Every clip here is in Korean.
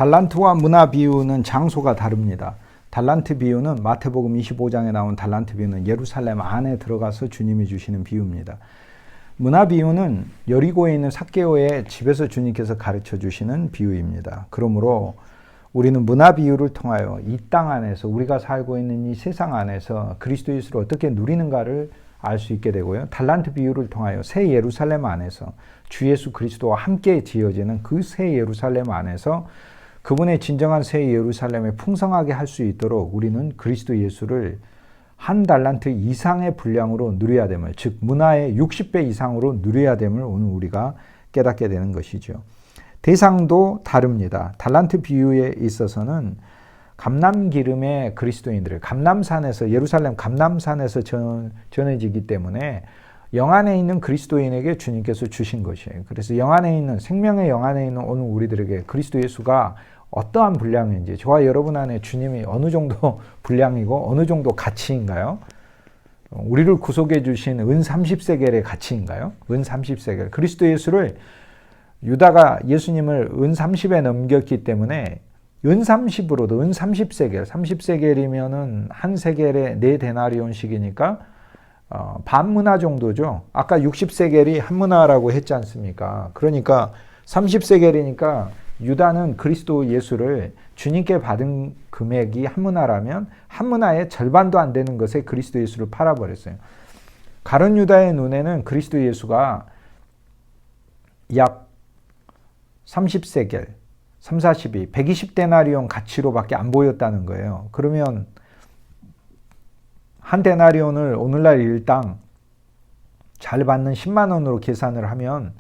달란트와 문화 비유는 장소가 다릅니다. 달란트 비유는 마태복음 25장에 나온 달란트 비유는 예루살렘 안에 들어가서 주님이 주시는 비유입니다. 문화 비유는 여리고에 있는 삭개오의 집에서 주님께서 가르쳐 주시는 비유입니다. 그러므로 우리는 문화 비유를 통하여 이 땅 안에서 우리가 살고 있는 이 세상 안에서 그리스도 예수를 어떻게 누리는가를 알 수 있게 되고요. 달란트 비유를 통하여 새 예루살렘 안에서 주 예수 그리스도와 함께 지어지는 그 새 예루살렘 안에서 그분의 진정한 새 예루살렘에 풍성하게 할 수 있도록 우리는 그리스도 예수를 한 달란트 이상의 분량으로 누려야 됨을, 즉 문화의 60배 이상으로 누려야 됨을 오늘 우리가 깨닫게 되는 것이죠. 대상도 다릅니다. 달란트 비유에 있어서는 감람기름의 그리스도인들을 감람산에서 예루살렘 감람산에서 전해지기 때문에 영 안에 있는 그리스도인에게 주님께서 주신 것이에요. 그래서 영 안에 있는 생명의 영 안에 있는 오늘 우리들에게 그리스도 예수가 어떠한 분량인지, 저와 여러분 안에 주님이 어느 정도 분량이고 어느 정도 가치인가요? 우리를 구속해 주신 은 30세겔의 가치인가요? 은 30세겔. 그리스도 예수를 유다가 예수님을 은 30에 넘겼기 때문에 은 30으로도 은 30세겔, 30세겔이면은 한 세겔에 4데나리온씩이니까 반 문화 정도죠. 아까 60세겔이 한 문화라고 했지 않습니까? 그러니까 30세겔이니까 유다는 그리스도 예수를 주님께 받은 금액이 한 문화라면 한 문화의 절반도 안 되는 것에 그리스도 예수를 팔아버렸어요. 가룟 유다의 눈에는 그리스도 예수가 약 30세겔, 3, 42, 120데나리온 가치로밖에 안 보였다는 거예요. 그러면 한 데나리온을 오늘날 일당 잘 받는 10만 원으로 계산을 하면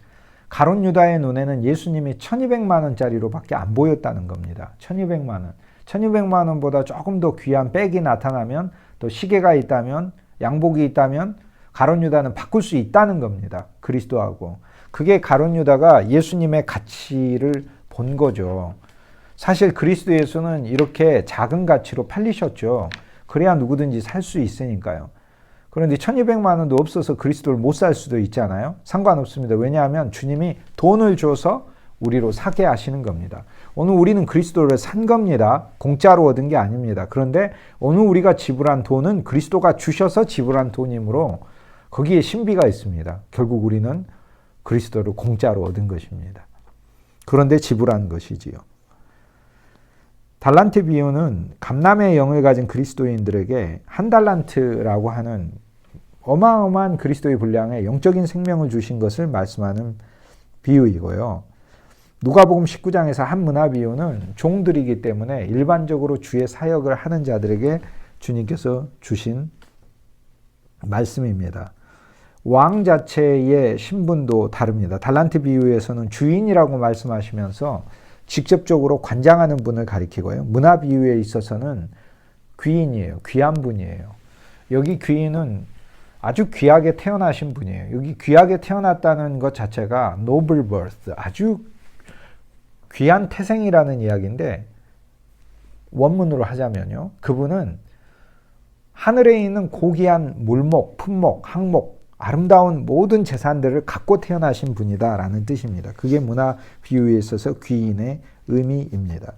가룟 유다의 눈에는 예수님이 1200만 원짜리로밖에 안 보였다는 겁니다. 1200만 원. 1200만 원보다 조금 더 귀한 백이 나타나면, 또 시계가 있다면, 양복이 있다면 가룟 유다는 바꿀 수 있다는 겁니다. 그리스도하고. 그게 가룟 유다가 예수님의 가치를 본 거죠. 사실 그리스도 예수는 이렇게 작은 가치로 팔리셨죠. 그래야 누구든지 살 수 있으니까요. 그런데 1200만 원도 없어서 그리스도를 못 살 수도 있잖아요. 상관없습니다. 왜냐하면 주님이 돈을 줘서 우리로 사게 하시는 겁니다. 오늘 우리는 그리스도를 산 겁니다. 공짜로 얻은 게 아닙니다. 그런데 오늘 우리가 지불한 돈은 그리스도가 주셔서 지불한 돈이므로 거기에 신비가 있습니다. 결국 우리는 그리스도를 공짜로 얻은 것입니다. 그런데 지불한 것이지요. 달란트 비유는 감람의 영을 가진 그리스도인들에게 한 달란트라고 하는 어마어마한 그리스도의 분량의 영적인 생명을 주신 것을 말씀하는 비유이고요. 누가복음 19장에서 한 문화 비유는 종들이기 때문에 일반적으로 주의 사역을 하는 자들에게 주님께서 주신 말씀입니다. 왕 자체의 신분도 다릅니다. 달란트 비유에서는 주인이라고 말씀하시면서 직접적으로 관장하는 분을 가리키고요. 문화 비유에 있어서는 귀인이에요. 귀한 분이에요. 여기 귀인은 아주 귀하게 태어나신 분이에요. 여기 귀하게 태어났다는 것 자체가 noble birth, 아주 귀한 태생이라는 이야기인데, 원문으로 하자면요. 그분은 하늘에 있는 고귀한 물목, 품목, 항목, 아름다운 모든 재산들을 갖고 태어나신 분이다 라는 뜻입니다. 그게 문화 비유에 있어서 귀인의 의미입니다.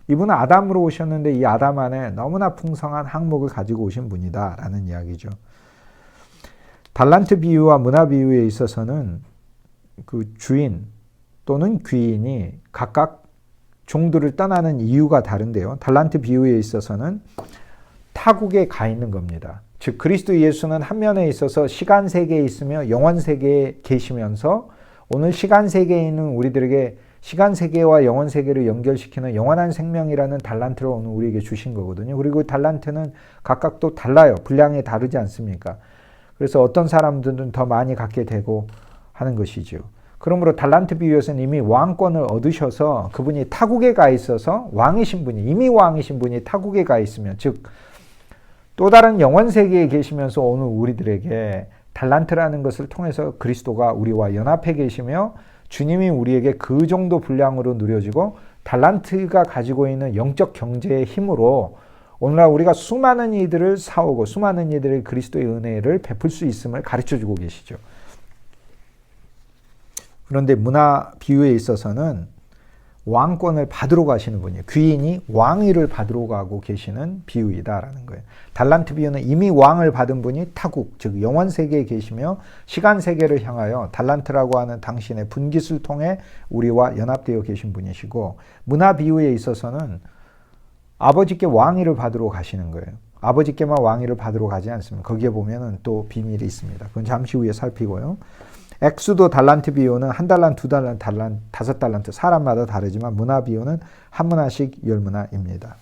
이분은 아담으로 오셨는데 이 아담 안에 너무나 풍성한 항목을 가지고 오신 분이다 라는 이야기죠. 달란트 비유와 문화 비유에 있어서는 그 주인 또는 귀인이 각각 종들을 떠나는 이유가 다른데요. 달란트 비유에 있어서는 타국에 가 있는 겁니다. 즉 그리스도 예수는 한 면에 있어서 시간 세계에 있으며 영원 세계에 계시면서 오늘 시간 세계에 있는 우리들에게 시간 세계와 영원 세계를 연결시키는 영원한 생명이라는 달란트를 오늘 우리에게 주신 거거든요. 그리고 달란트는 각각 또 달라요. 분량이 다르지 않습니까? 그래서 어떤 사람들은 더 많이 갖게 되고 하는 것이죠. 그러므로 달란트 비유에서는 이미 왕권을 얻으셔서 그분이 타국에 가 있어서 왕이신 분이, 이미 왕이신 분이 타국에 가 있으면, 즉 또 다른 영원 세계에 계시면서 오늘 우리들에게 달란트라는 것을 통해서 그리스도가 우리와 연합해 계시며 주님이 우리에게 그 정도 분량으로 누려지고 달란트가 가지고 있는 영적 경제의 힘으로 오늘날 우리가 수많은 이들을 사오고 수많은 이들의 그리스도의 은혜를 베풀 수 있음을 가르쳐주고 계시죠. 그런데 문화 비유에 있어서는 왕권을 받으러 가시는 분이에요. 귀인이 왕위를 받으러 가고 계시는 비유이다라는 거예요. 달란트 비유는 이미 왕을 받은 분이 타국, 즉 영원 세계에 계시며 시간 세계를 향하여 달란트라고 하는 당신의 분깃을 통해 우리와 연합되어 계신 분이시고, 문화 비유에 있어서는 아버지께 왕위를 받으러 가시는 거예요. 아버지께만 왕위를 받으러 가지 않습니다. 거기에 보면은 또 비밀이 있습니다. 그건 잠시 후에 살피고요. 액수도 달란트 비유는 1달란트, 2달란트, 5달란트, 사람마다 다르지만 문화 비유는 1문화씩 10문화입니다.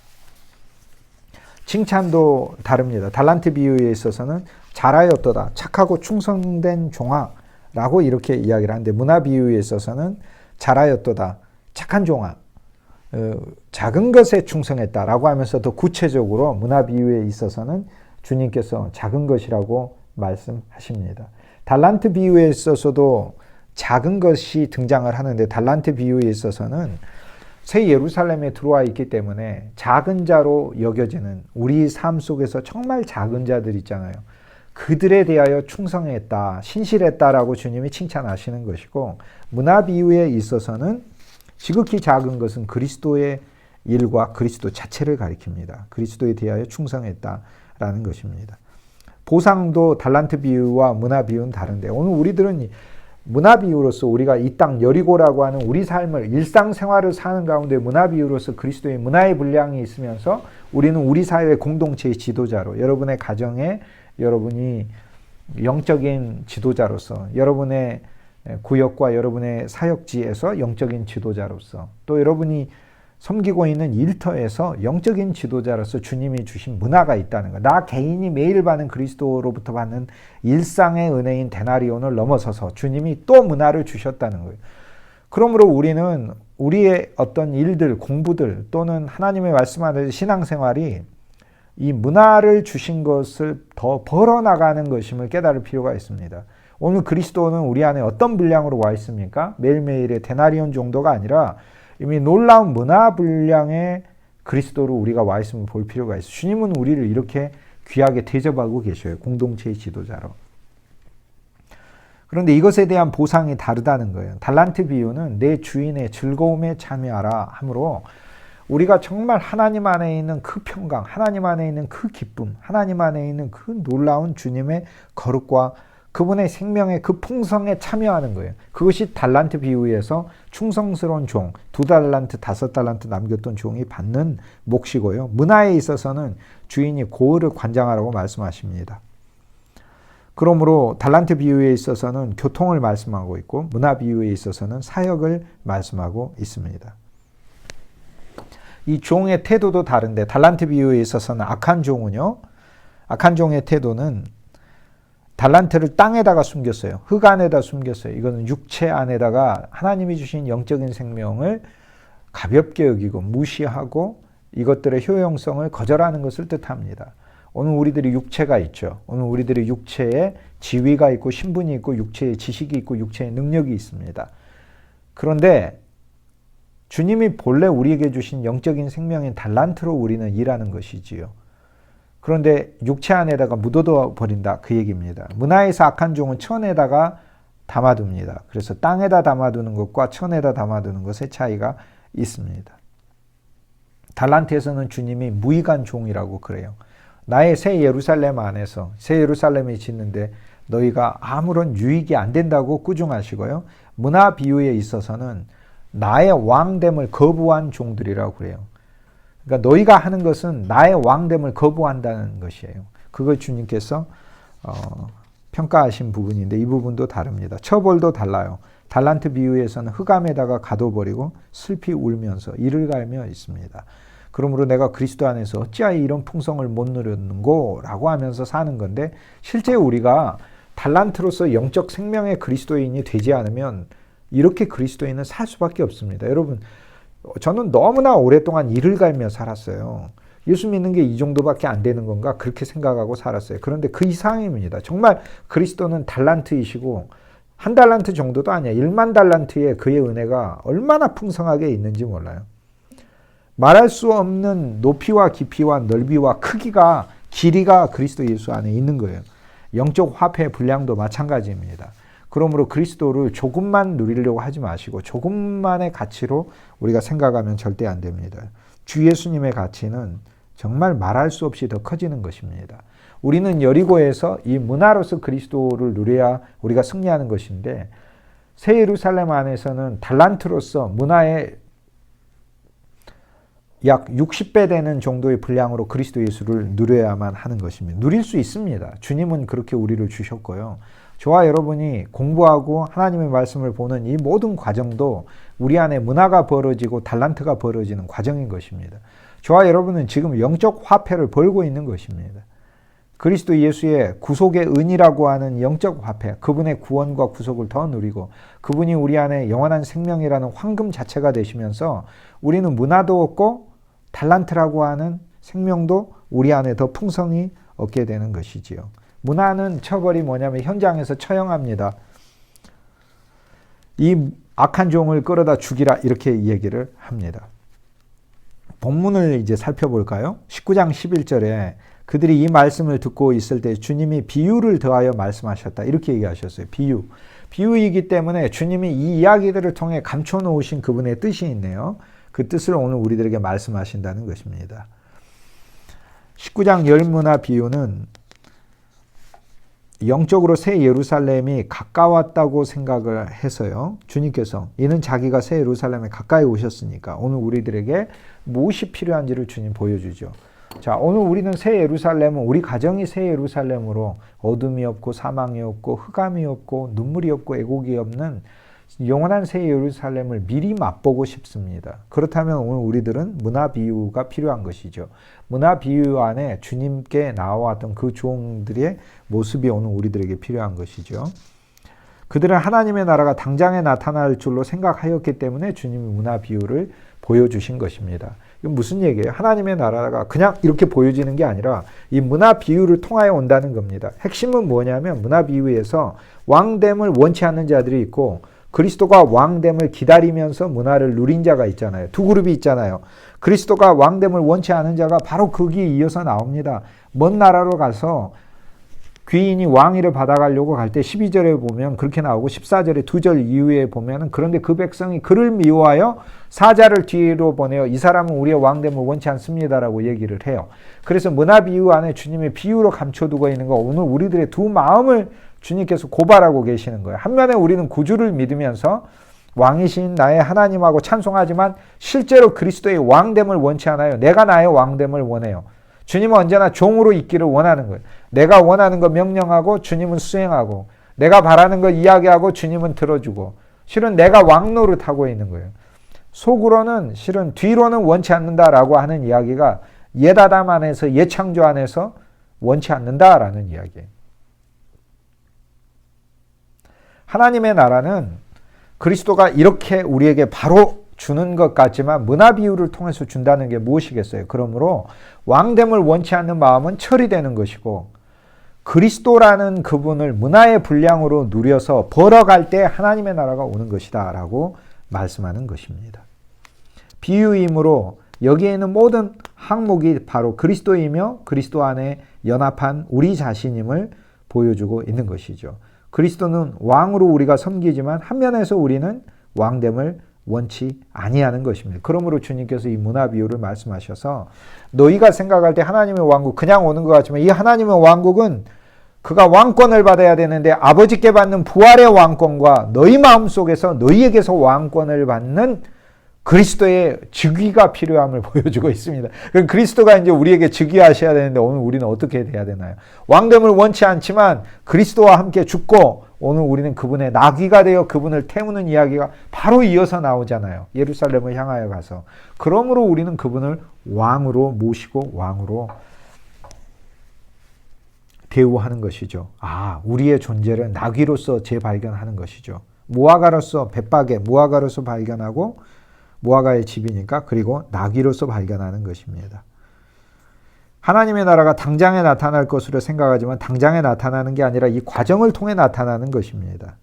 칭찬도 다릅니다. 달란트 비유에 있어서는 잘하였도다, 착하고 충성된 종아라고 이렇게 이야기를 하는데, 문화 비유에 있어서는 잘하였도다, 착한 종아, 작은 것에 충성했다라고 하면서 더 구체적으로 문화 비유에 있어서는 주님께서 작은 것이라고 말씀하십니다. 달란트 비유에 있어서도 작은 것이 등장을 하는데, 달란트 비유에 있어서는 새 예루살렘에 들어와 있기 때문에 작은 자로 여겨지는 우리 삶 속에서 정말 작은 자들 있잖아요. 그들에 대하여 충성했다, 신실했다라고 주님이 칭찬하시는 것이고, 문화 비유에 있어서는 지극히 작은 것은 그리스도의 일과 그리스도 자체를 가리킵니다. 그리스도에 대하여 충성했다라는 것입니다. 보상도 달란트 비유와 문화 비유는 다른데, 오늘 우리들은 문화 비유로서 우리가 이 땅 여리고라고 하는 우리 삶을, 일상생활을 사는 가운데 문화 비유로서 그리스도의 문화의 분량이 있으면서 우리는 우리 사회 공동체의 지도자로, 여러분의 가정에 여러분이 영적인 지도자로서, 여러분의 구역과 여러분의 사역지에서 영적인 지도자로서, 또 여러분이 섬기고 있는 일터에서 영적인 지도자로서 주님이 주신 문화가 있다는 것. 나 개인이 매일 받는 그리스도로부터 받는 일상의 은혜인 데나리온을 넘어서서 주님이 또 문화를 주셨다는 거예요. 그러므로 우리는 우리의 어떤 일들, 공부들 또는 하나님의 말씀하는 신앙생활이 이 문화를 주신 것을 더 벌어나가는 것임을 깨달을 필요가 있습니다. 오늘 그리스도는 우리 안에 어떤 분량으로 와 있습니까? 매일매일의 데나리온 정도가 아니라 이미 놀라운 문화 분량의 그리스도로 우리가 와 있음을 볼 필요가 있어요. 주님은 우리를 이렇게 귀하게 대접하고 계셔요. 공동체의 지도자로. 그런데 이것에 대한 보상이 다르다는 거예요. 달란트 비유는 내 주인의 즐거움에 참여하라 하므로, 우리가 정말 하나님 안에 있는 그 평강, 하나님 안에 있는 그 기쁨, 하나님 안에 있는 그 놀라운 주님의 거룩과 그분의 생명의 그 풍성에 참여하는 거예요. 그것이 달란트 비유에서 충성스러운 종, 2달란트, 5달란트 남겼던 종이 받는 몫이고요. 문화에 있어서는 주인이 고을을 관장하라고 말씀하십니다. 그러므로 달란트 비유에 있어서는 교통을 말씀하고 있고, 문화 비유에 있어서는 사역을 말씀하고 있습니다. 이 종의 태도도 다른데, 달란트 비유에 있어서는 악한 종은요, 악한 종의 태도는 달란트를 땅에다가 숨겼어요. 흙 안에다 숨겼어요. 이거는 육체 안에다가 하나님이 주신 영적인 생명을 가볍게 여기고 무시하고 이것들의 효용성을 거절하는 것을 뜻합니다. 오늘 우리들이 육체가 있죠. 오늘 우리들이 육체에 지위가 있고 신분이 있고 육체에 지식이 있고 육체에 능력이 있습니다. 그런데 주님이 본래 우리에게 주신 영적인 생명인 달란트로 우리는 일하는 것이지요. 그런데 육체 안에다가 묻어둬 버린다, 그 얘기입니다. 문화에서 악한 종은 천에다가 담아둡니다. 그래서 땅에다 담아두는 것과 천에다 담아두는 것의 차이가 있습니다. 달란트에서는 주님이 무익한 종이라고 그래요. 나의 새 예루살렘 안에서, 새 예루살렘이 짓는데 너희가 아무런 유익이 안 된다고 꾸중하시고요. 문화 비유에 있어서는 나의 왕됨을 거부한 종들이라고 그래요. 그러니까 너희가 하는 것은 나의 왕됨을 거부한다는 것이에요. 그걸 주님께서 평가하신 부분인데, 이 부분도 다릅니다. 처벌도 달라요. 달란트 비유에서는 흑암에다가 가둬버리고 슬피 울면서 이를 갈며 있습니다. 그러므로 내가 그리스도 안에서 어찌하여 이런 풍성을 못 누렸는고 라고 하면서 사는 건데, 실제 우리가 달란트로서 영적 생명의 그리스도인이 되지 않으면 이렇게 그리스도인은 살 수밖에 없습니다. 여러분, 저는 너무나 오랫동안 이를 갈며 살았어요. 예수 믿는 게 이 정도밖에 안 되는 건가? 그렇게 생각하고 살았어요. 그런데 그 이상입니다. 정말 그리스도는 달란트이시고, 1달란트 정도도 아니야. 1만 달란트의 그의 은혜가 얼마나 풍성하게 있는지 몰라요. 말할 수 없는 높이와 깊이와 넓이와 크기가, 길이가 그리스도 예수 안에 있는 거예요. 영적 화폐의 분량도 마찬가지입니다. 그러므로 그리스도를 조금만 누리려고 하지 마시고 조금만의 가치로 우리가 생각하면 절대 안 됩니다. 주 예수님의 가치는 정말 말할 수 없이 더 커지는 것입니다. 우리는 여리고에서 이 문화로서 그리스도를 누려야 우리가 승리하는 것인데 새 예루살렘 안에서는 달란트로서 문화의 약 60배 되는 정도의 분량으로 그리스도 예수를 누려야만 하는 것입니다. 누릴 수 있습니다. 주님은 그렇게 우리를 주셨고요. 저와 여러분이 공부하고 하나님의 말씀을 보는 이 모든 과정도 우리 안에 문화가 벌어지고 달란트가 벌어지는 과정인 것입니다. 저와 여러분은 지금 영적 화폐를 벌고 있는 것입니다. 그리스도 예수의 구속의 은이라고 하는 영적 화폐, 그분의 구원과 구속을 더 누리고 그분이 우리 안에 영원한 생명이라는 황금 자체가 되시면서 우리는 문화도 얻고 달란트라고 하는 생명도 우리 안에 더 풍성히 얻게 되는 것이지요. 문화는 처벌이 뭐냐면 현장에서 처형합니다. 이 악한 종을 끌어다 죽이라 이렇게 얘기를 합니다. 본문을 이제 살펴볼까요? 19장 11절에 그들이 이 말씀을 듣고 있을 때 주님이 비유를 더하여 말씀하셨다. 이렇게 얘기하셨어요. 비유. 비유이기 때문에 주님이 이 이야기들을 통해 감춰 놓으신 그분의 뜻이 있네요. 그 뜻을 오늘 우리들에게 말씀하신다는 것입니다. 19장 열문화 비유는 영적으로 새 예루살렘이 가까웠다고 생각을 해서요. 주님께서 이는 자기가 새 예루살렘에 가까이 오셨으니까 오늘 우리들에게 무엇이 필요한지를 주님 보여주죠. 자, 오늘 우리는 새 예루살렘은 우리 가정이 새 예루살렘으로 어둠이 없고 사망이 없고 흑암이 없고 눈물이 없고 애곡이 없는 영원한 새 예루살렘을 미리 맛보고 싶습니다. 그렇다면 오늘 우리들은 문화 비유가 필요한 것이죠. 문화 비유 안에 주님께 나와왔던 그 종들의 모습이 오늘 우리들에게 필요한 것이죠. 그들은 하나님의 나라가 당장에 나타날 줄로 생각하였기 때문에 주님이 문화 비유를 보여주신 것입니다. 이건 무슨 얘기예요? 하나님의 나라가 그냥 이렇게 보여지는 게 아니라 이 문화 비유를 통하여 온다는 겁니다. 핵심은 뭐냐면 문화 비유에서 왕됨을 원치 않는 자들이 있고 그리스도가 왕됨을 기다리면서 문화를 누린 자가 있잖아요. 두 그룹이 있잖아요. 그리스도가 왕됨을 원치 않은 자가 바로 거기에 이어서 나옵니다. 먼 나라로 가서 귀인이 왕위를 받아가려고 갈 때 12절에 보면 그렇게 나오고 14절에 2절 이후에 보면 그런데 그 백성이 그를 미워하여 사자를 뒤로 보내어 이 사람은 우리의 왕됨을 원치 않습니다라고 얘기를 해요. 그래서 문화 비유 안에 주님의 비유로 감춰두고 있는 거 오늘 우리들의 두 마음을 주님께서 고발하고 계시는 거예요. 한면에 우리는 구주를 믿으면서 왕이신 나의 하나님하고 찬송하지만 실제로 그리스도의 왕됨을 원치 않아요. 내가 나의 왕됨을 원해요. 주님은 언제나 종으로 있기를 원하는 거예요. 내가 원하는 거 명령하고 주님은 수행하고 내가 바라는 거 이야기하고 주님은 들어주고 실은 내가 왕 노릇하고 있는 거예요. 속으로는 실은 뒤로는 원치 않는다라고 하는 이야기가 옛아담 안에서 옛창조 안에서 원치 않는다라는 이야기예요. 하나님의 나라는 그리스도가 이렇게 우리에게 바로 주는 것 같지만 문화 비유를 통해서 준다는 게 무엇이겠어요? 그러므로 왕됨을 원치 않는 마음은 처리되는 것이고 그리스도라는 그분을 문화의 분량으로 누려서 벌어갈 때 하나님의 나라가 오는 것이다 라고 말씀하는 것입니다. 비유이므로 여기에 있는 모든 항목이 바로 그리스도이며 그리스도 안에 연합한 우리 자신임을 보여주고 있는 것이죠. 그리스도는 왕으로 우리가 섬기지만 한면에서 우리는 왕됨을 원치 아니하는 것입니다. 그러므로 주님께서 이 문화 비유를 말씀하셔서 너희가 생각할 때 하나님의 왕국 그냥 오는 것 같지만 이 하나님의 왕국은 그가 왕권을 받아야 되는데 아버지께 받는 부활의 왕권과 너희 마음속에서 너희에게서 왕권을 받는 그리스도의 즉위가 필요함을 보여주고 있습니다. 그럼 그리스도가 이제 우리에게 즉위하셔야 되는데 오늘 우리는 어떻게 돼야 되나요? 왕됨을 원치 않지만 그리스도와 함께 죽고 오늘 우리는 그분의 나귀가 되어 그분을 태우는 이야기가 바로 이어서 나오잖아요. 예루살렘을 향하여 가서. 그러므로 우리는 그분을 왕으로 모시고 왕으로 대우하는 것이죠. 아, 우리의 존재를 나귀로서 재발견하는 것이죠. 무화과로서 벳박에 무화과로서 발견하고 무화과의 집이니까 그리고 나귀로서 발견하는 것입니다. 하나님의 나라가 당장에 나타날 것으로 생각하지만 당장에 나타나는 게 아니라 이 과정을 통해 나타나는 것입니다.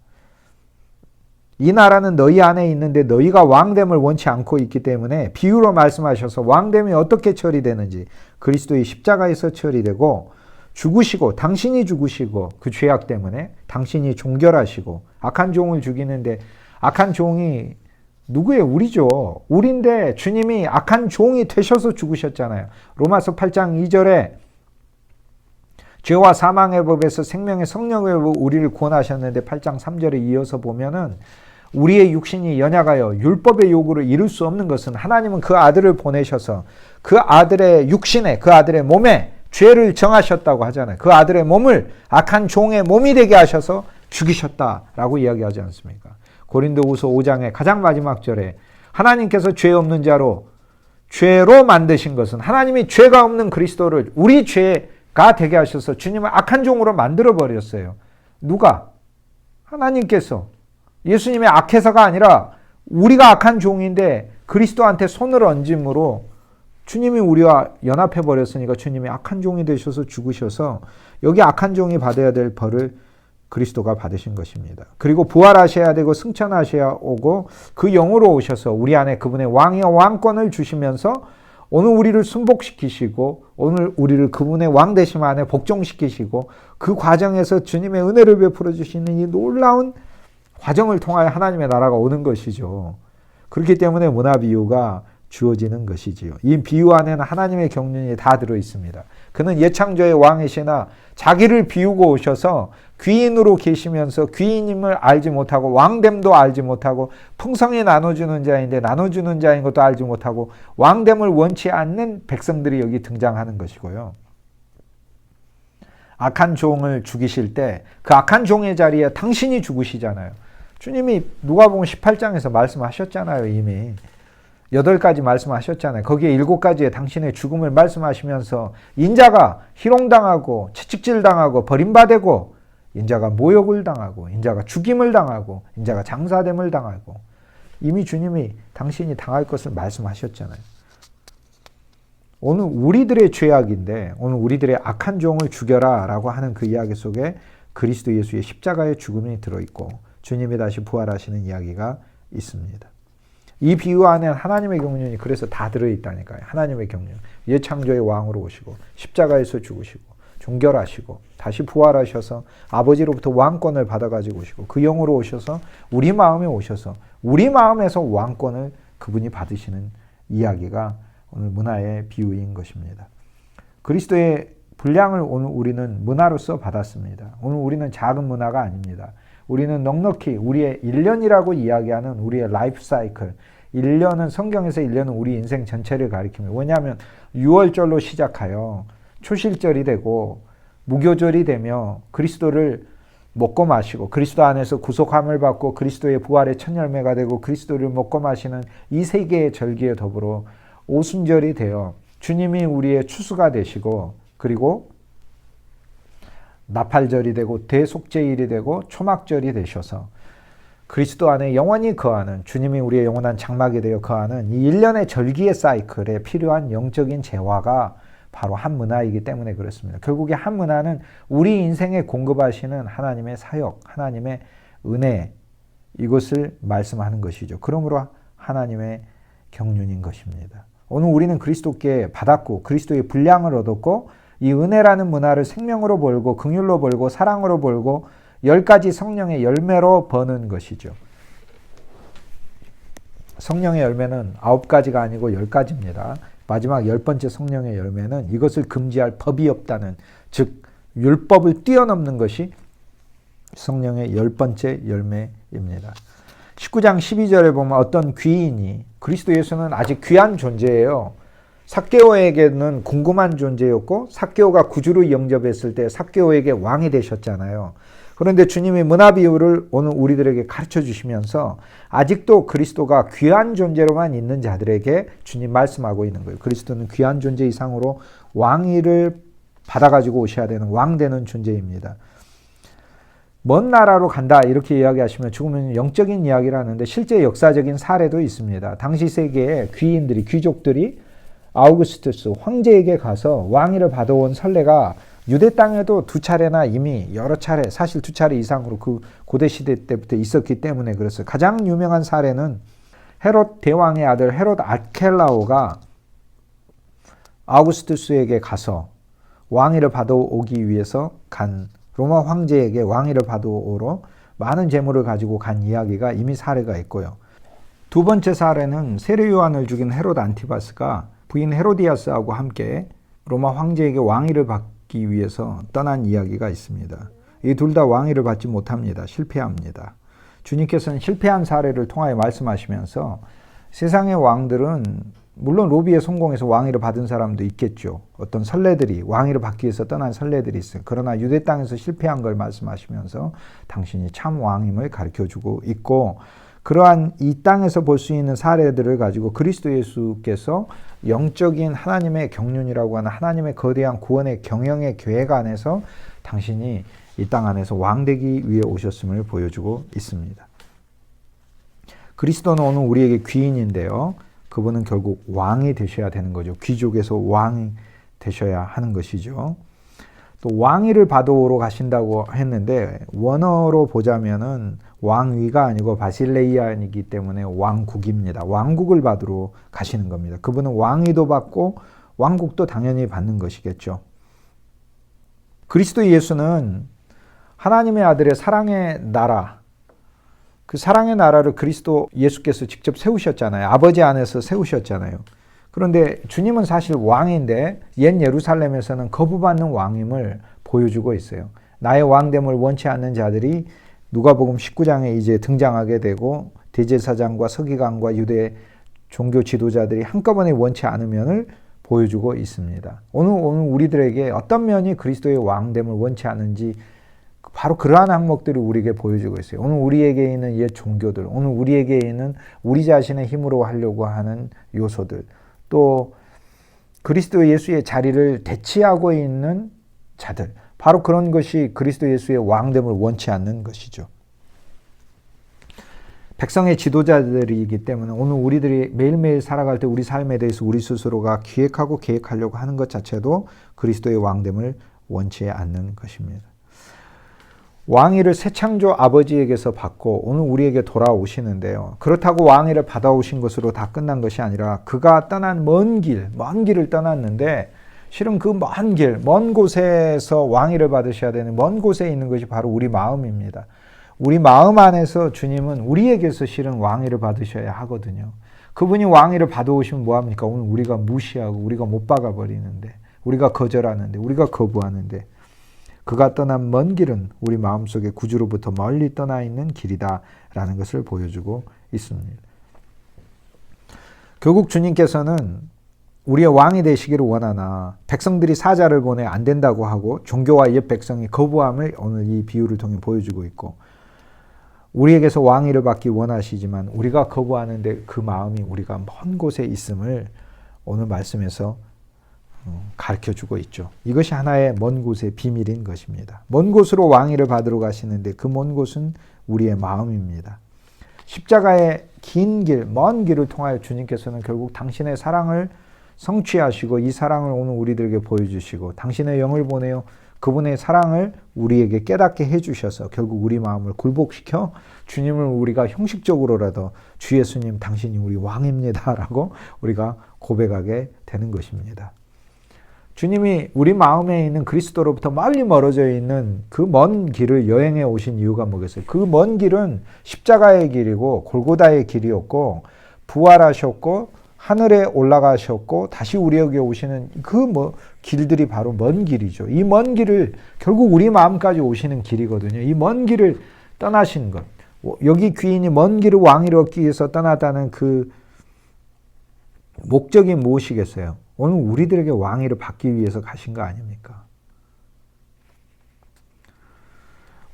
이 나라는 너희 안에 있는데 너희가 왕됨을 원치 않고 있기 때문에 비유로 말씀하셔서 왕됨이 어떻게 처리되는지 그리스도의 십자가에서 처리되고 죽으시고, 당신이 죽으시고, 그 죄악 때문에 당신이 종결하시고, 악한 종을 죽이는데, 악한 종이 누구예요? 우리죠. 우리인데 주님이 악한 종이 되셔서 죽으셨잖아요. 로마서 8장 2절에 죄와 사망의 법에서 생명의 성령의 법 우리를 구원하셨는데 8장 3절에 이어서 보면은 우리의 육신이 연약하여 율법의 요구를 이룰 수 없는 것은 하나님은 그 아들을 보내셔서 그 아들의 육신에, 그 아들의 몸에 죄를 정하셨다고 하잖아요. 그 아들의 몸을 악한 종의 몸이 되게 하셔서 죽이셨다라고 이야기하지 않습니까? 고린도후서 5장의 가장 마지막 절에 하나님께서 죄 없는 자로 죄로 만드신 것은 하나님이 죄가 없는 그리스도를 우리 죄가 되게 하셔서 주님을 악한 종으로 만들어 버렸어요. 누가? 하나님께서. 예수님의 악해서가 아니라 우리가 악한 종인데 그리스도한테 손을 얹음으로 주님이 우리와 연합해 버렸으니까 주님이 악한 종이 되셔서 죽으셔서 여기 악한 종이 받아야 될 벌을 그리스도가 받으신 것입니다. 그리고 부활하셔야 되고 승천하셔야 오고 그 영으로 오셔서 우리 안에 그분의 왕이여 왕권을 주시면서 오늘 우리를 순복시키시고 오늘 우리를 그분의 왕 되심 안에 복종시키시고 그 과정에서 주님의 은혜를 베풀어 주시는 이 놀라운 과정을 통하여 하나님의 나라가 오는 것이죠. 그렇기 때문에 문화비유가 주어지는 것이지요. 이 비유 안에는 하나님의 경륜이 다 들어 있습니다. 그는 예창조의 왕이시나 자기를 비우고 오셔서 귀인으로 계시면서 귀인임을 알지 못하고 왕됨도 알지 못하고 풍성히 나눠주는 자인데 나눠주는 자인 것도 알지 못하고 왕됨을 원치 않는 백성들이 여기 등장하는 것이고요. 악한 종을 죽이실 때 그 악한 종의 자리에 당신이 죽으시잖아요. 주님이 누가복음 18장에서 말씀하셨잖아요. 이미 8가지 말씀하셨잖아요. 거기에 7가지의 당신의 죽음을 말씀하시면서 인자가 희롱당하고 채찍질당하고 버림받고 인자가 모욕을 당하고 인자가 죽임을 당하고 인자가 장사됨을 당하고 이미 주님이 당신이 당할 것을 말씀하셨잖아요. 오늘 우리들의 죄악인데 오늘 우리들의 악한 종을 죽여라 라고 하는 그 이야기 속에 그리스도 예수의 십자가의 죽음이 들어있고 주님이 다시 부활하시는 이야기가 있습니다. 이 비유 안에 하나님의 경륜이 그래서 다 들어있다니까요. 하나님의 경륜. 예창조의 왕으로 오시고 십자가에서 죽으시고 종결하시고 다시 부활하셔서 아버지로부터 왕권을 받아가지고 오시고 그 영으로 오셔서 우리 마음에 오셔서 우리 마음에서 왕권을 그분이 받으시는 이야기가 오늘 문화의 비유인 것입니다. 그리스도의 분량을 오늘 우리는 문화로서 받았습니다. 오늘 우리는 작은 문화가 아닙니다. 우리는 넉넉히 우리의 1년이라고 이야기하는 우리의 라이프 사이클 1년은 성경에서 1년은 우리 인생 전체를 가리킵니다. 왜냐하면 6월절로 시작하여 초실절이 되고 무교절이 되며 그리스도를 먹고 마시고 그리스도 안에서 구속함을 받고 그리스도의 부활의 첫 열매가 되고 그리스도를 먹고 마시는 이 세 개의 절기에 더불어 오순절이 되어 주님이 우리의 추수가 되시고 그리고 나팔절이 되고 대속제일이 되고 초막절이 되셔서 그리스도 안에 영원히 거하는 주님이 우리의 영원한 장막이 되어 거하는 이 1년의 절기의 사이클에 필요한 영적인 재화가 바로 한 문화이기 때문에 그렇습니다. 결국에 한 문화는 우리 인생에 공급하시는 하나님의 사역, 하나님의 은혜 이것을 말씀하는 것이죠. 그러므로 하나님의 경륜인 것입니다. 오늘 우리는 그리스도께 받았고 그리스도의 분량을 얻었고 이 은혜라는 문화를 생명으로 벌고 긍휼로 벌고 사랑으로 벌고 10가지 성령의 열매로 버는 것이죠. 성령의 열매는 9가지가 아니고 10가지입니다. 마지막 10번째 성령의 열매는 이것을 금지할 법이 없다는 즉 율법을 뛰어넘는 것이 성령의 10번째 열매입니다. 19장 12절에 보면 어떤 귀인이 그리스도 예수는 아직 귀한 존재예요. 삭개오에게는 궁금한 존재였고 삭개오가 구주로 영접했을 때 삭개오에게 왕이 되셨잖아요. 그런데 주님이 문화비유를 오늘 우리들에게 가르쳐 주시면서 아직도 그리스도가 귀한 존재로만 있는 자들에게 주님 말씀하고 있는 거예요. 그리스도는 귀한 존재 이상으로 왕위를 받아가지고 오셔야 되는 왕 되는 존재입니다. 먼 나라로 간다 이렇게 이야기하시면 조금은 영적인 이야기를 하는데 실제 역사적인 사례도 있습니다. 당시 세계의 귀인들이 귀족들이 아우구스투스 황제에게 가서 왕위를 받아온 선례가 유대 땅에도 2차례나 이미 여러 차례 사실 2차례 이상으로 그 고대 시대 때부터 있었기 때문에 그랬어요. 가장 유명한 사례는 헤롯 대왕의 아들 헤롯 아켈라오가 아우구스투스에게 가서 왕위를 받아오기 위해서 간 로마 황제에게 왕위를 받아오러 많은 재물을 가지고 간 이야기가 이미 사례가 있고요. 두 번째 사례는 세례 요한을 죽인 헤롯 안티바스가 부인 헤로디아스하고 함께 로마 황제에게 왕위를 받기 위해서 떠난 이야기가 있습니다. 이 둘 다 왕위를 받지 못합니다. 실패합니다. 주님께서는 실패한 사례를 통하여 말씀하시면서 세상의 왕들은 물론 로비에 성공해서 왕위를 받은 사람도 있겠죠. 어떤 선례들이 왕위를 받기 위해서 떠난 선례들이 있어요. 그러나 유대 땅에서 실패한 걸 말씀하시면서 당신이 참 왕임을 가르쳐주고 있고, 그러한 이 땅에서 볼 수 있는 사례들을 가지고 그리스도 예수께서 영적인 하나님의 경륜이라고 하는 하나님의 거대한 구원의 경영의 계획 안에서 당신이 이 땅 안에서 왕되기 위해 오셨음을 보여주고 있습니다. 그리스도는 오늘 우리에게 귀인인데요. 그분은 결국 왕이 되셔야 되는 거죠. 귀족에서 왕이 되셔야 하는 것이죠. 또 왕위를 받아오러 가신다고 했는데 원어로 보자면은 왕위가 아니고 바실레이아이기 때문에 왕국입니다. 왕국을 받으러 가시는 겁니다. 그분은 왕위도 받고 왕국도 당연히 받는 것이겠죠. 그리스도 예수는 하나님의 아들의 사랑의 나라, 그 사랑의 나라를 그리스도 예수께서 직접 세우셨잖아요. 아버지 안에서 세우셨잖아요. 그런데 주님은 사실 왕인데 옛 예루살렘에서는 거부받는 왕임을 보여주고 있어요. 나의 왕됨을 원치 않는 자들이 누가복음 19장에 이제 등장하게 되고 대제사장과 서기관과 유대 종교 지도자들이 한꺼번에 원치 않으면을 보여주고 있습니다. 오늘 우리들에게 어떤 면이 그리스도의 왕됨을 원치 않은지 바로 그러한 항목들을 우리에게 보여주고 있어요. 오늘 우리에게 있는 옛 종교들, 오늘 우리에게 있는 우리 자신의 힘으로 하려고 하는 요소들, 또 그리스도 예수의 자리를 대치하고 있는 자들, 바로 그런 것이 그리스도 예수의 왕됨을 원치 않는 것이죠. 백성의 지도자들이기 때문에 오늘 우리들이 매일매일 살아갈 때 우리 삶에 대해서 우리 스스로가 기획하고 계획하려고 하는 것 자체도 그리스도의 왕됨을 원치 않는 것입니다. 왕위를 새창조 아버지에게서 받고 오늘 우리에게 돌아오시는데요. 그렇다고 왕위를 받아오신 것으로 다 끝난 것이 아니라 그가 떠난 먼 길을 떠났는데 실은 그 먼 길, 먼 곳에서 왕위를 받으셔야 되는 먼 곳에 있는 것이 바로 우리 마음입니다. 우리 마음 안에서 주님은 우리에게서 실은 왕위를 받으셔야 하거든요. 그분이 왕위를 받아오시면 뭐합니까? 오늘 우리가 무시하고 우리가 못 박아버리는데, 우리가 거절하는데, 우리가 거부하는데, 그가 떠난 먼 길은 우리 마음속에 구주로부터 멀리 떠나 있는 길이다라는 것을 보여주고 있습니다. 결국 주님께서는 우리의 왕이 되시기를 원하나 백성들이 사자를 보내 안 된다고 하고 종교와 옛 백성이 거부함을 오늘 이 비유를 통해 보여주고 있고, 우리에게서 왕위를 받기 원하시지만 우리가 거부하는데 그 마음이 우리가 먼 곳에 있음을 오늘 말씀에서 가르쳐주고 있죠. 이것이 하나의 먼 곳의 비밀인 것입니다. 먼 곳으로 왕위를 받으러 가시는데 그 먼 곳은 우리의 마음입니다. 십자가의 긴 길, 먼 길을 통하여 주님께서는 결국 당신의 사랑을 성취하시고 이 사랑을 오늘 우리들에게 보여주시고 당신의 영을 보내어 그분의 사랑을 우리에게 깨닫게 해주셔서 결국 우리 마음을 굴복시켜 주님을 우리가 형식적으로라도 주 예수님 당신이 우리 왕입니다 라고 우리가 고백하게 되는 것입니다. 주님이 우리 마음에 있는 그리스도로부터 멀리 멀어져 있는 그 먼 길을 여행해 오신 이유가 뭐겠어요? 그 먼 길은 십자가의 길이고 골고다의 길이었고 부활하셨고 하늘에 올라가셨고 다시 우리에게 오시는 그 길들이 바로 먼 길이죠. 이 먼 길을 결국 우리 마음까지 오시는 길이거든요. 이 먼 길을 떠나신 것. 여기 귀인이 먼 길을 왕위를 얻기 위해서 떠나다는 그 목적이 무엇이겠어요? 오늘 우리들에게 왕위를 받기 위해서 가신 거 아닙니까?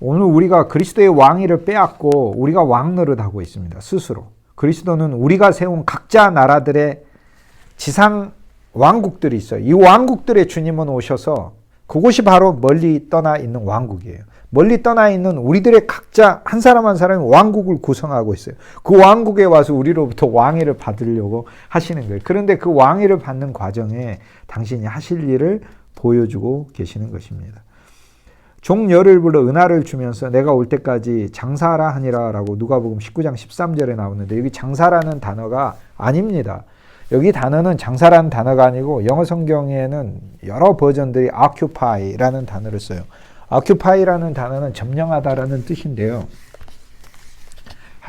오늘 우리가 그리스도의 왕위를 빼앗고 우리가 왕 노릇하고 있습니다. 스스로. 그리스도는 우리가 세운 각자 나라들의 지상 왕국들이 있어요. 이 왕국들의 주님은 오셔서 그곳이 바로 멀리 떠나 있는 왕국이에요. 멀리 떠나 있는 우리들의 각자 한 사람 한 사람이 왕국을 구성하고 있어요. 그 왕국에 와서 우리로부터 왕위를 받으려고 하시는 거예요. 그런데 그 왕위를 받는 과정에 당신이 하실 일을 보여주고 계시는 것입니다. 종열을 불러 은하를 주면서 내가 올 때까지 장사하라 하니라 라고 누가복음 19장 13절에 나오는데 여기 장사라는 단어가 아닙니다. 여기 단어는 장사라는 단어가 아니고 영어 성경에는 여러 버전들이 occupy라는 단어를 써요. occupy라는 단어는 점령하다라는 뜻인데요.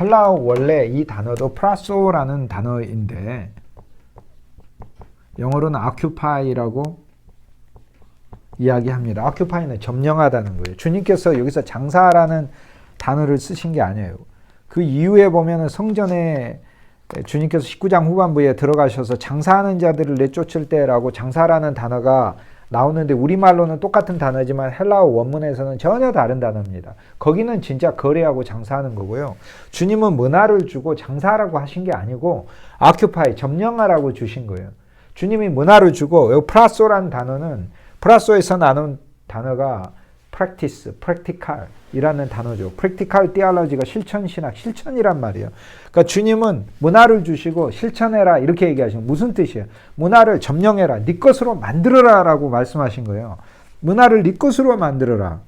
헬라어 원래 이 단어도 프라소라는 단어인데 영어로는 occupy라고 이야기합니다. occupy는 점령하다는 거예요. 주님께서 여기서 장사라는 단어를 쓰신 게 아니에요. 그 이후에 보면은 성전에 주님께서 19장 후반부에 들어가셔서 장사하는 자들을 내쫓을 때라고 장사라는 단어가 나오는데 우리말로는 똑같은 단어지만 헬라어 원문에서는 전혀 다른 단어입니다. 거기는 진짜 거래하고 장사하는 거고요. 주님은 문화를 주고 장사하라고 하신 게 아니고 occupy, 점령하라고 주신 거예요. 주님이 문화를 주고 여기 프라소라는 단어는 프라소에서 나눈 단어가 practice, practical이라는 단어죠. practical theology가 실천신학, 실천이란 말이에요. 그러니까 주님은 문화를 주시고 실천해라 이렇게 얘기하시는 무슨 뜻이에요? 문화를 점령해라, 네 것으로 만들어라 라고 말씀하신 거예요. 문화를 네 것으로 만들어라.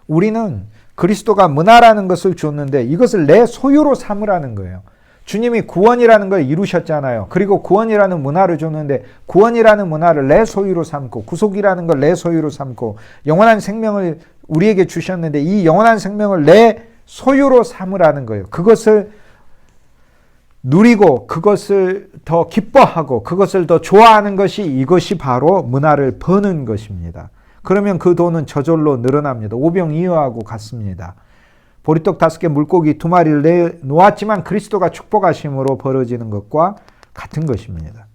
우리는 그리스도가 문화라는 것을 줬는데 이것을 내 소유로 삼으라는 거예요. 주님이 구원이라는 걸 이루셨잖아요. 그리고 구원이라는 문화를 줬는데 구원이라는 문화를 내 소유로 삼고 구속이라는 걸 내 소유로 삼고 영원한 생명을 우리에게 주셨는데 이 영원한 생명을 내 소유로 삼으라는 거예요. 그것을 누리고 그것을 더 기뻐하고 그것을 더 좋아하는 것이 이것이 바로 문화를 버는 것입니다. 그러면 그 돈은 저절로 늘어납니다. 오병이어하고 같습니다. 보리떡 5개 물고기 2마리를 내놓았지만 그리스도가 축복하심으로 벌어지는 것과 같은 것입니다.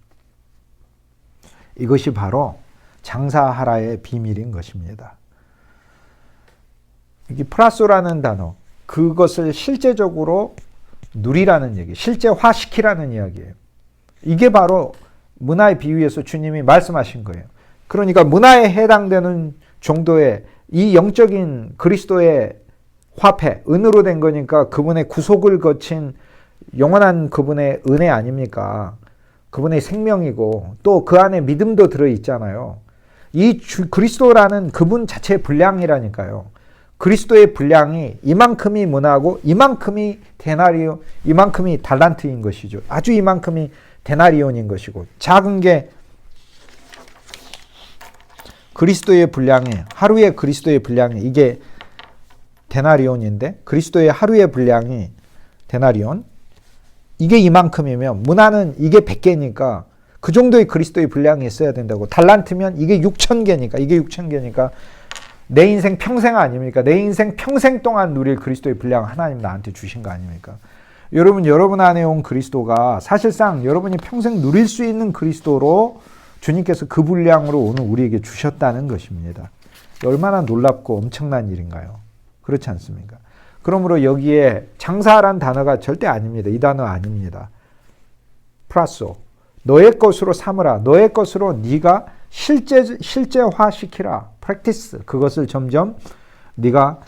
이것이 바로 장사하라의 비밀인 것입니다. 여기 플라소라는 단어, 그것을 실제적으로 누리라는 얘기, 실제화시키라는 이야기예요. 이게 바로 문화의 비유에서 주님이 말씀하신 거예요. 그러니까 문화에 해당되는 정도의 이 영적인 그리스도의 화폐, 은으로 된 거니까 그분의 구속을 거친 영원한 그분의 은혜 아닙니까? 그분의 생명이고 또 그 안에 믿음도 들어있잖아요. 이 그리스도라는 그분 자체의 분량이라니까요. 그리스도의 분량이 이만큼이 문화고 이만큼이 데나리온, 이만큼이 달란트인 것이죠. 아주 이만큼이 데나리온인 것이고 작은 게 그리스도의 분량이 하루의 그리스도의 분량이 이게 데나리온인데 그리스도의 하루의 분량이 데나리온 이게 이만큼이면 문화는 이게 100개니까 그 정도의 그리스도의 분량이 있어야 된다고. 달란트면 이게 6,000개니까 이게 6,000개니까 내 인생 평생 아닙니까? 내 인생 평생 동안 누릴 그리스도의 분량 하나님 나한테 주신 거 아닙니까? 여러분 안에 온 그리스도가 사실상 여러분이 평생 누릴 수 있는 그리스도로 주님께서 그 분량으로 오늘 우리에게 주셨다는 것입니다. 얼마나 놀랍고 엄청난 일인가요? 그렇지 않습니까? 그러므로 여기에 장사란 단어가 절대 아닙니다. 이 단어 아닙니다. 프라소, 너의 것으로 삼으라. 너의 것으로 네가 실제화시키라. practice, 그것을 점점 네가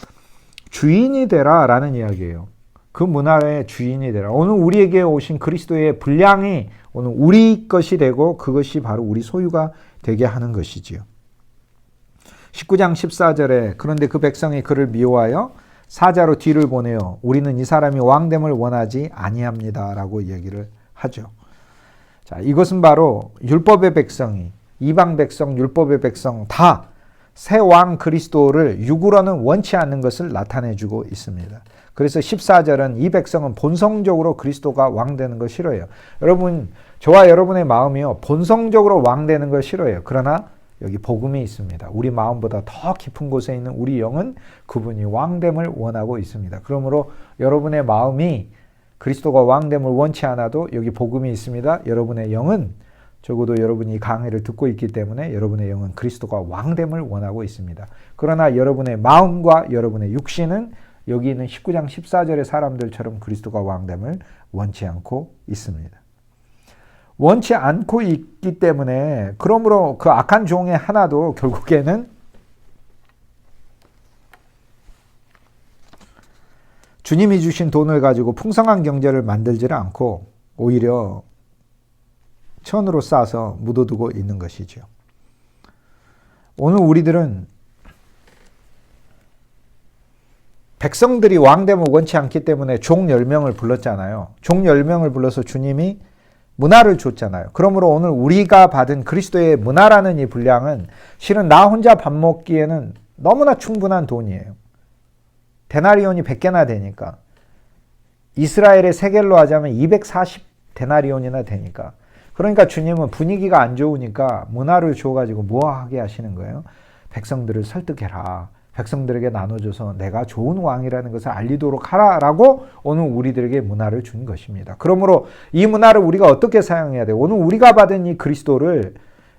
주인이 되라 라는 이야기예요. 그 문화의 주인이 되라. 오늘 우리에게 오신 그리스도의 분량이 오늘 우리 것이 되고 그것이 바로 우리 소유가 되게 하는 것이지요. 19장 14절에 그런데 그 백성이 그를 미워하여 사자로 뒤를 보내어 우리는 이 사람이 왕됨을 원하지 아니합니다 라고 얘기를 하죠. 자, 이것은 바로 율법의 백성이 이방 백성, 율법의 백성 다 새 왕 그리스도를 육으로는 원치 않는 것을 나타내주고 있습니다. 그래서 14절은 이 백성은 본성적으로 그리스도가 왕되는 거 싫어해요. 여러분, 저와 여러분의 마음이요 본성적으로 왕되는 거 싫어해요. 그러나 여기 복음이 있습니다. 우리 마음보다 더 깊은 곳에 있는 우리 영은 그분이 왕됨을 원하고 있습니다. 그러므로 여러분의 마음이 그리스도가 왕됨을 원치 않아도 여기 복음이 있습니다. 여러분의 영은 적어도 여러분이 강의를 듣고 있기 때문에 여러분의 영은 그리스도가 왕됨을 원하고 있습니다. 그러나 여러분의 마음과 여러분의 육신은 여기 있는 19장 14절의 사람들처럼 그리스도가 왕됨을 원치 않고 있습니다. 원치 않고 있기 때문에 그러므로 그 악한 종의 하나도 결국에는 주님이 주신 돈을 가지고 풍성한 경제를 만들지를 않고 오히려 천으로 싸서 묻어두고 있는 것이죠. 오늘 우리들은 백성들이 왕됨을 원치 않기 때문에 종 10명을 불렀잖아요. 종 10명을 불러서 주님이 문화를 줬잖아요. 그러므로 오늘 우리가 받은 그리스도의 문화라는 이 분량은 실은 나 혼자 밥 먹기에는 너무나 충분한 돈이에요. 데나리온이 100개나 되니까. 이스라엘의 세겔로 하자면 240 데나리온이나 되니까. 그러니까 주님은 분위기가 안 좋으니까 문화를 줘가지고 뭐하게 하시는 거예요? 백성들을 설득해라. 백성들에게 나눠줘서 내가 좋은 왕이라는 것을 알리도록 하라라고 오늘 우리들에게 문화를 준 것입니다. 그러므로 이 문화를 우리가 어떻게 사용해야 돼요? 오늘 우리가 받은 이 그리스도를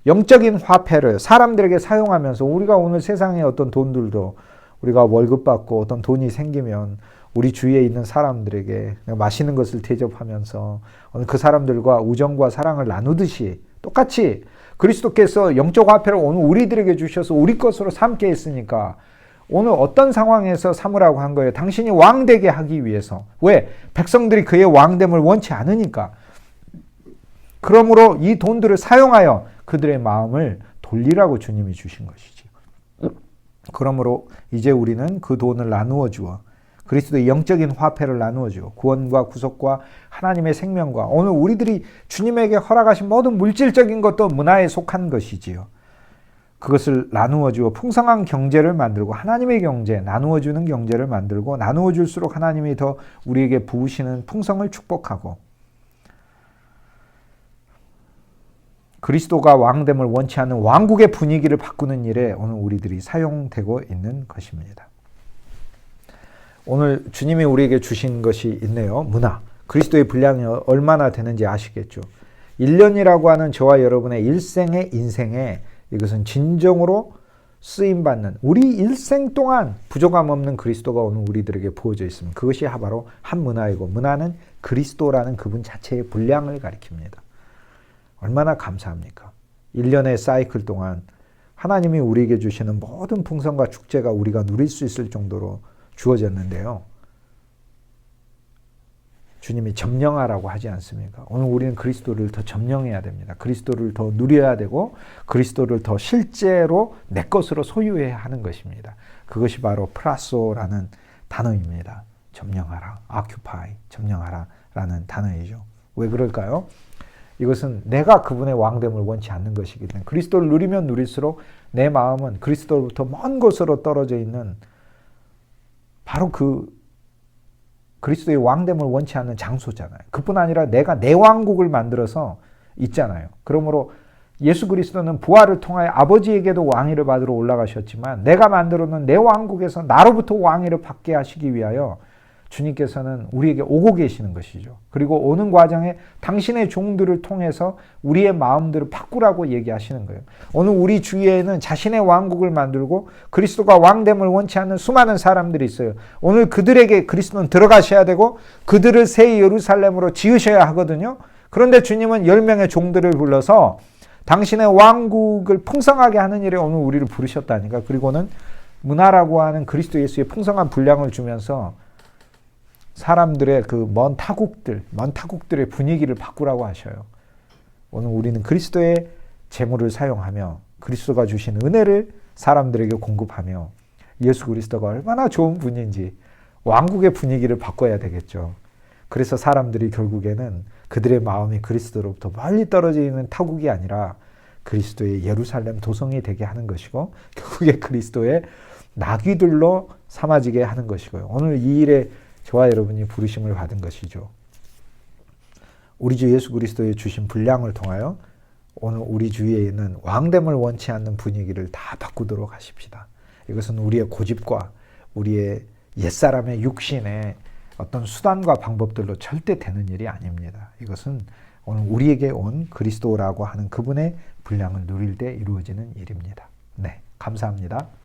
영적인 화폐를 사람들에게 사용하면서 우리가 오늘 세상의 어떤 돈들도 우리가 월급 받고 어떤 돈이 생기면 우리 주위에 있는 사람들에게 맛있는 것을 대접하면서 오늘 그 사람들과 우정과 사랑을 나누듯이 똑같이 그리스도께서 영적 화폐를 오늘 우리들에게 주셔서 우리 것으로 삼게 했으니까 오늘 어떤 상황에서 삼으라고 한 거예요? 당신이 왕 되게 하기 위해서. 왜? 백성들이 그의 왕됨을 원치 않으니까. 그러므로 이 돈들을 사용하여 그들의 마음을 돌리라고 주님이 주신 것이지. 그러므로 이제 우리는 그 돈을 나누어 주어 그리스도의 영적인 화폐를 나누어 주어 구원과 구속과 하나님의 생명과 오늘 우리들이 주님에게 허락하신 모든 물질적인 것도 문화에 속한 것이지요. 그것을 나누어 주어 풍성한 경제를 만들고 하나님의 경제, 나누어 주는 경제를 만들고 나누어 줄수록 하나님이 더 우리에게 부으시는 풍성을 축복하고 그리스도가 왕됨을 원치 않는 왕국의 분위기를 바꾸는 일에 오늘 우리들이 사용되고 있는 것입니다. 오늘 주님이 우리에게 주신 것이 있네요. 문화. 그리스도의 분량이 얼마나 되는지 아시겠죠? 1년이라고 하는 저와 여러분의 일생의 인생에 이것은 진정으로 쓰임받는 우리 일생 동안 부족함 없는 그리스도가 오늘 우리들에게 부어져 있습니다. 그것이 바로 한 문화이고 문화는 그리스도라는 그분 자체의 분량을 가리킵니다. 얼마나 감사합니까? 1년의 사이클 동안 하나님이 우리에게 주시는 모든 풍성과 축제가 우리가 누릴 수 있을 정도로 주어졌는데요. 주님이 점령하라고 하지 않습니까? 오늘 우리는 그리스도를 더 점령해야 됩니다. 그리스도를 더 누려야 되고 그리스도를 더 실제로 내 것으로 소유해야 하는 것입니다. 그것이 바로 프라소라는 단어입니다. 점령하라, occupy, 점령하라 라는 단어이죠. 왜 그럴까요? 이것은 내가 그분의 왕됨을 원치 않는 것이기 때문에 그리스도를 누리면 누릴수록 내 마음은 그리스도로부터 먼 곳으로 떨어져 있는 바로 그 그리스도의 왕됨을 원치 않는 장소잖아요. 그뿐 아니라 내가 내 왕국을 만들어서 있잖아요. 그러므로 예수 그리스도는 부활을 통하여 아버지에게도 왕위를 받으러 올라가셨지만 내가 만들어 놓은 내 왕국에서 나로부터 왕위를 받게 하시기 위하여 주님께서는 우리에게 오고 계시는 것이죠. 그리고 오는 과정에 당신의 종들을 통해서 우리의 마음들을 바꾸라고 얘기하시는 거예요. 오늘 우리 주위에는 자신의 왕국을 만들고 그리스도가 왕됨을 원치 않는 수많은 사람들이 있어요. 오늘 그들에게 그리스도는 들어가셔야 되고 그들을 새 예루살렘으로 지으셔야 하거든요. 그런데 주님은 10명의 종들을 불러서 당신의 왕국을 풍성하게 하는 일에 오늘 우리를 부르셨다니까. 그리고는 문화라고 하는 그리스도 예수의 풍성한 분량을 주면서 사람들의 그 먼 타국들의 분위기를 바꾸라고 하셔요. 오늘 우리는 그리스도의 재물을 사용하며 그리스도가 주신 은혜를 사람들에게 공급하며 예수 그리스도가 얼마나 좋은 분인지 왕국의 분위기를 바꿔야 되겠죠. 그래서 사람들이 결국에는 그들의 마음이 그리스도로부터 멀리 떨어져 있는 타국이 아니라 그리스도의 예루살렘 도성이 되게 하는 것이고 결국에 그리스도의 나귀들로 삼아지게 하는 것이고요. 오늘 이 일에 저와 여러분이 부르심을 받은 것이죠. 우리 주 예수 그리스도의 주신 분량을 통하여 오늘 우리 주위에 있는 왕됨을 원치 않는 분위기를 다 바꾸도록 하십시다. 이것은 우리의 고집과 우리의 옛사람의 육신의 어떤 수단과 방법들로 절대 되는 일이 아닙니다. 이것은 오늘 우리에게 온 그리스도라고 하는 그분의 분량을 누릴 때 이루어지는 일입니다. 네, 감사합니다.